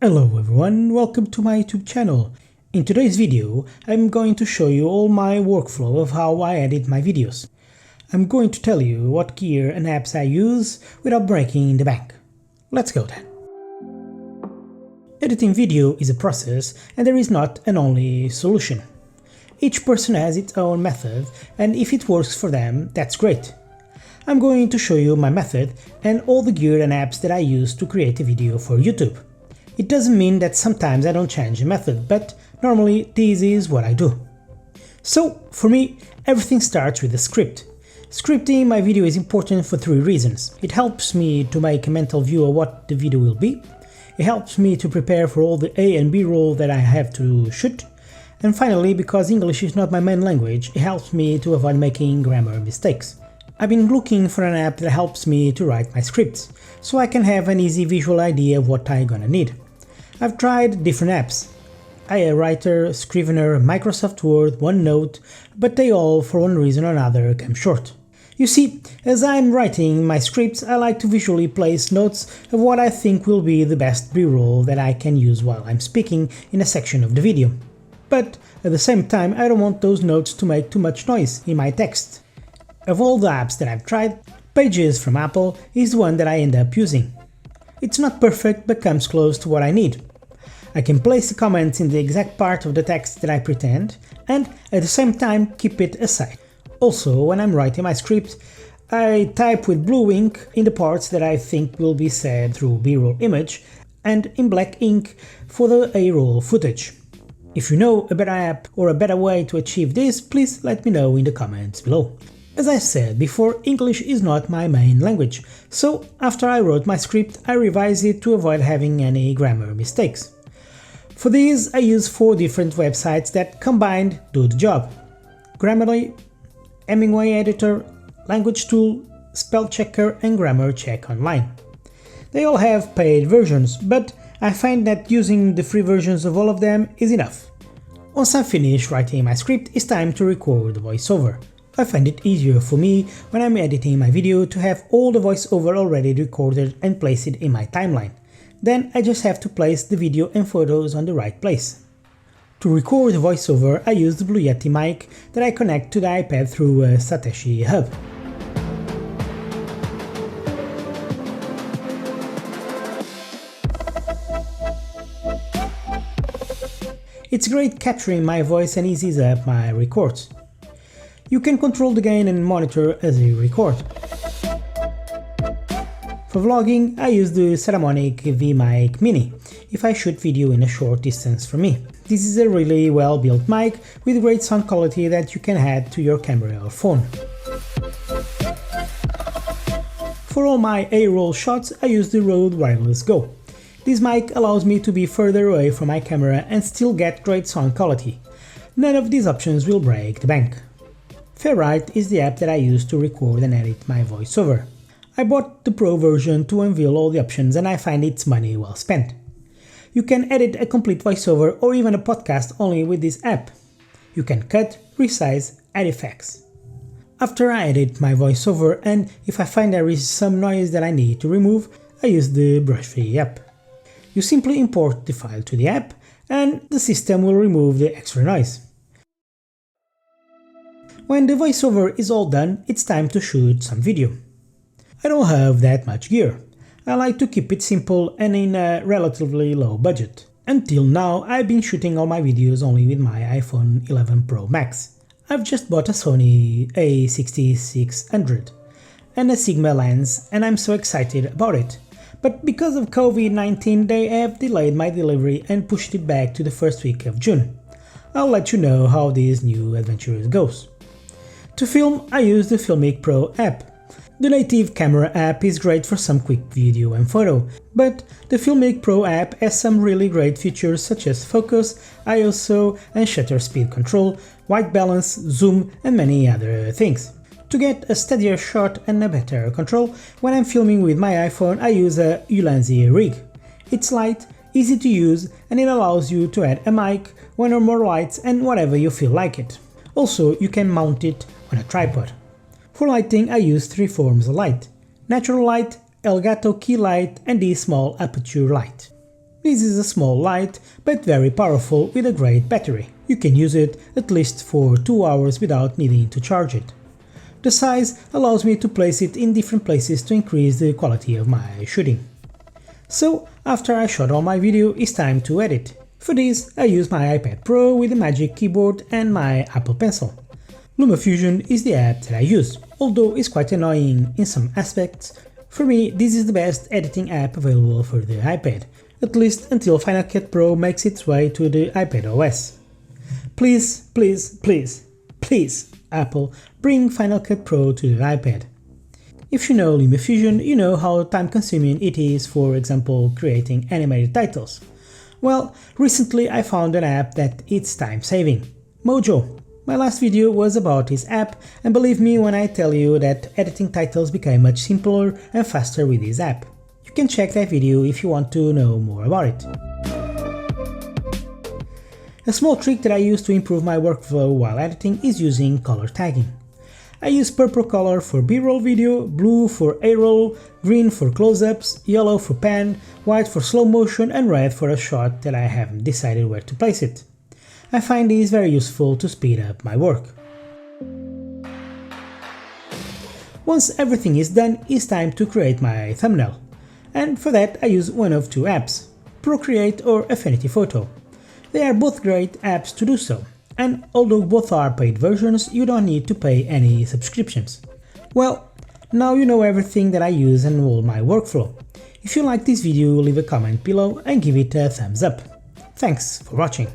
Hello everyone, welcome to my YouTube channel. In today's video, I'm going to show you all my workflow of how I edit my videos. I'm going to tell you what gear and apps I use without breaking the bank. Let's go then. Editing video is a process and there is not an only solution. Each person has its own method and if it works for them, that's great. I'm going to show you my method and all the gear and apps that I use to create a video for YouTube. It doesn't mean that sometimes I don't change the method, but normally this is what I do. So, for me, everything starts with a script. Scripting my video is important for three reasons. It helps me to make a mental view of what the video will be, it helps me to prepare for all the A and B roll that I have to shoot, and finally, because English is not my main language, it helps me to avoid making grammar mistakes. I've been looking for an app that helps me to write my scripts, so I can have an easy visual idea of what I'm gonna need. I've tried different apps, iWriter, Scrivener, Microsoft Word, OneNote, but they all, for one reason or another, came short. You see, as I'm writing my scripts, I like to visually place notes of what I think will be the best B-roll that I can use while I'm speaking in a section of the video. But at the same time, I don't want those notes to make too much noise in my text. Of all the apps that I've tried, Pages from Apple is the one that I end up using. It's not perfect, but comes close to what I need. I can place the comments in the exact part of the text that I pretend, and at the same time keep it aside. Also, when I'm writing my script, I type with blue ink in the parts that I think will be said through B-roll image, and in black ink for the A-roll footage. If you know a better app or a better way to achieve this, please let me know in the comments below. As I said before, English is not my main language, so after I wrote my script, I revised it to avoid having any grammar mistakes. For these, I use 4 different websites that combined do the job: Grammarly, Hemingway Editor, Language Tool, Spell Checker and Grammar Check Online. They all have paid versions, but I find that using the free versions of all of them is enough. Once I'm finished writing my script, it's time to record the voiceover. I find it easier for me when I'm editing my video to have all the voiceover already recorded and place it in my timeline. Then I just have to place the video and photos on the right place. To record the voiceover, I use the Blue Yeti mic that I connect to the iPad through a Satoshi hub. It's great capturing my voice and eases up my records. You can control the gain and monitor as you record. For vlogging, I use the Saramonic Vmic Mini if I shoot video in a short distance from me. This is a really well built mic with great sound quality that you can add to your camera or phone. For all my A-roll shots, I use the Rode Wireless Go. This mic allows me to be further away from my camera and still get great sound quality. None of these options will break the bank. Ferrite is the app that I use to record and edit my voiceover. I bought the Pro version to unveil all the options and I find it's money well spent. You can edit a complete voiceover or even a podcast only with this app. You can cut, resize, add effects. After I edit my voiceover and if I find there is some noise that I need to remove, I use the Brush-Free app. You simply import the file to the app and the system will remove the extra noise. When the voiceover is all done, it's time to shoot some video. I don't have that much gear. I like to keep it simple and in a relatively low budget. Until now, I've been shooting all my videos only with my iPhone 11 Pro Max. I've just bought a Sony a6600 and a Sigma lens and I'm so excited about it. But because of COVID-19 they have delayed my delivery and pushed it back to the first week of June. I'll let you know how this new adventure goes. To film, I use the Vmic Pro app. The native camera app is great for some quick video and photo, but the Vmic Pro app has some really great features such as focus, ISO and shutter speed control, white balance, zoom and many other things. To get a steadier shot and a better control, when I'm filming with my iPhone I use a Ulanzi rig. It's light, easy to use and it allows you to add a mic, one or more lights and whatever you feel like it. Also, you can mount it on a tripod. For lighting I use 3 forms of light: natural light, Elgato Key Light and the small Aputure light. This is a small light, but very powerful with a great battery. You can use it at least for 2 hours without needing to charge it. The size allows me to place it in different places to increase the quality of my shooting. So, after I shot all my video, it's time to edit. For this, I use my iPad Pro with a Magic Keyboard and my Apple Pencil. LumaFusion is the app that I use, although it's quite annoying in some aspects. For me, this is the best editing app available for the iPad, at least until Final Cut Pro makes its way to the iPad OS. Please, please, please, please, Apple, bring Final Cut Pro to the iPad. If you know LumaFusion, you know how time-consuming it is, for example, creating animated titles. Well, recently I found an app that it's time-saving, Mojo. My last video was about this app, and believe me when I tell you that editing titles became much simpler and faster with this app. You can check that video if you want to know more about it. A small trick that I use to improve my workflow while editing is using color tagging. I use purple color for B-roll video, blue for A-roll, green for close-ups, yellow for pan, white for slow motion and red for a shot that I haven't decided where to place it. I find these very useful to speed up my work. Once everything is done, it's time to create my thumbnail. And for that I use one of two apps, Procreate or Affinity Photo. They are both great apps to do so, and although both are paid versions, you don't need to pay any subscriptions. Well, now you know everything that I use and all my workflow. If you like this video, leave a comment below and give it a thumbs up. Thanks for watching.